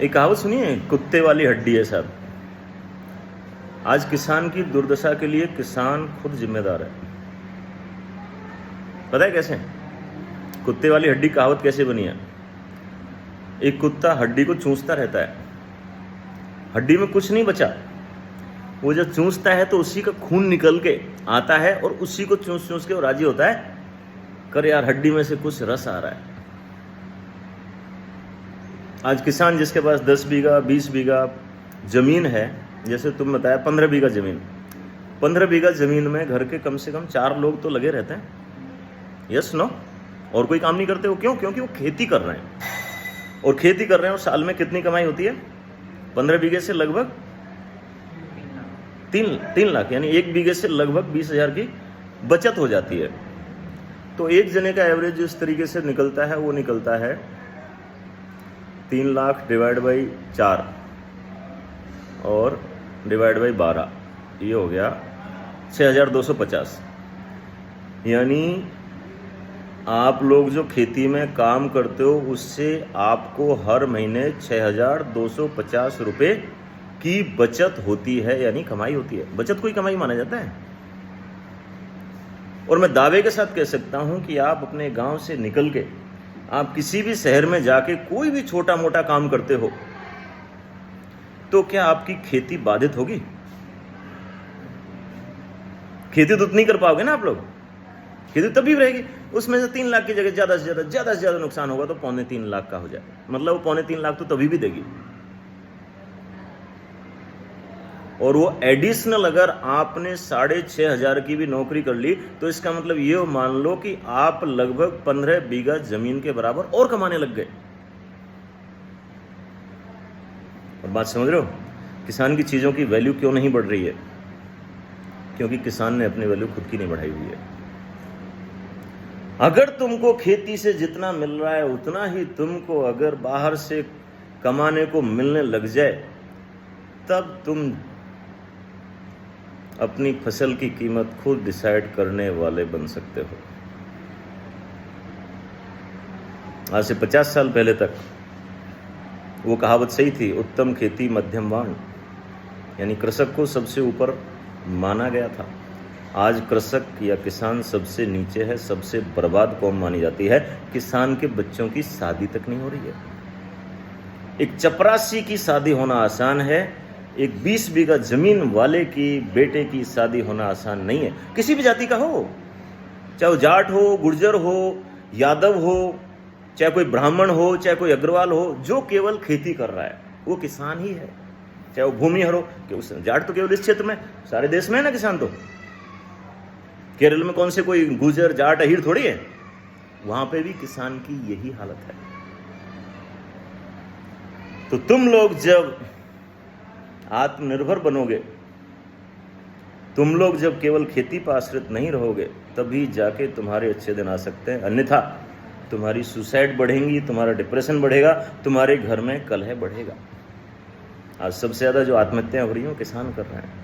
एक कहावत सुनिए, कुत्ते वाली हड्डी है साहब। आज किसान की दुर्दशा के लिए किसान खुद जिम्मेदार है। पता है कैसे? कुत्ते वाली हड्डी कहावत कैसे बनी है? एक कुत्ता हड्डी को चूसता रहता है, हड्डी में कुछ नहीं बचा, वो जब चूसता है तो उसी का खून निकल के आता है और उसी को चूस चूस के वो राजी होता है, कर यार हड्डी में से कुछ रस आ रहा है। आज किसान जिसके पास 10 बीघा 20 बीघा जमीन है, जैसे तुम बताया 15 बीघा जमीन, 15 बीघा जमीन में घर के कम से कम 4 लोग तो लगे रहते हैं। Yes no? और कोई काम नहीं करते वो। क्यों? क्योंकि वो खेती कर रहे हैं, और खेती कर रहे हैं और साल में कितनी कमाई होती है? 15 बीघे से लगभग 3 लाख, यानी 1 बीघे से लगभग 20,000 की बचत हो जाती है। तो एक जने का एवरेज जिस तरीके से निकलता है वो निकलता है 3 लाख डिवाइड बाई 4 और डिवाइड बाई 12, ये हो गया 6,250। यानी आप लोग जो खेती में काम करते हो उससे आपको हर महीने 6,250 रुपये की बचत होती है, यानी कमाई होती है। बचत कोई कमाई माना जाता है? और मैं दावे के साथ कह सकता हूं कि आप अपने गांव से निकल के आप किसी भी शहर में जाके कोई भी छोटा मोटा काम करते हो तो क्या आपकी खेती बाधित होगी? खेती तो उतनी कर पाओगे ना आप लोग, खेती तभी रहेगी। उसमें से 3 लाख की जगह ज्यादा से ज्यादा नुकसान होगा तो 3.25 लाख का हो जाए, मतलब वो 3.25 लाख तो तभी भी देगी। और वो एडिशनल अगर आपने 6,500 की भी नौकरी कर ली तो इसका मतलब ये मान लो कि आप लगभग 15 बीघा जमीन के बराबर और कमाने लग गए। और बात समझ रहे हो? किसान की चीजों की वैल्यू क्यों नहीं बढ़ रही है? क्योंकि किसान ने अपनी वैल्यू खुद की नहीं बढ़ाई हुई है। अगर तुमको खेती से जितना मिल रहा है उतना ही तुमको अगर बाहर से कमाने को मिलने लग जाए, तब तुम अपनी फसल की कीमत खुद डिसाइड करने वाले बन सकते हो। आज से 50 साल पहले तक वो कहावत सही थी, उत्तम खेती मध्यम वाण, यानी कृषक को सबसे ऊपर माना गया था। आज कृषक या किसान सबसे नीचे है, सबसे बर्बाद कौम मानी जाती है। किसान के बच्चों की शादी तक नहीं हो रही है। एक चपरासी की शादी होना आसान है, एक 20 बीघा जमीन वाले की बेटे की शादी होना आसान नहीं है। किसी भी जाति का हो, चाहे वो जाट हो, गुर्जर हो, यादव हो, चाहे कोई ब्राह्मण हो, चाहे कोई अग्रवाल हो, जो केवल खेती कर रहा है वो किसान ही है। चाहे वो भूमिहर हो, कि जाट तो केवल इस क्षेत्र में, सारे देश में है ना किसान। तो केरल में कौन से कोई गुर्जर जाट अहीर थोड़ी है, वहां पे भी किसान की यही हालत है। तो तुम लोग जब आत्मनिर्भर बनोगे, तुम लोग जब केवल खेती पर आश्रित नहीं रहोगे, तभी जाके तुम्हारे अच्छे दिन आ सकते हैं। अन्यथा तुम्हारी सुसाइड बढ़ेंगी, तुम्हारा डिप्रेशन बढ़ेगा, तुम्हारे घर में कलह बढ़ेगा। आज सबसे ज्यादा जो आत्महत्याएं हो रही हैं किसान कर रहे हैं।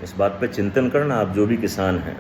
इस बात पे चिंतन करना, आप जो भी किसान हैं।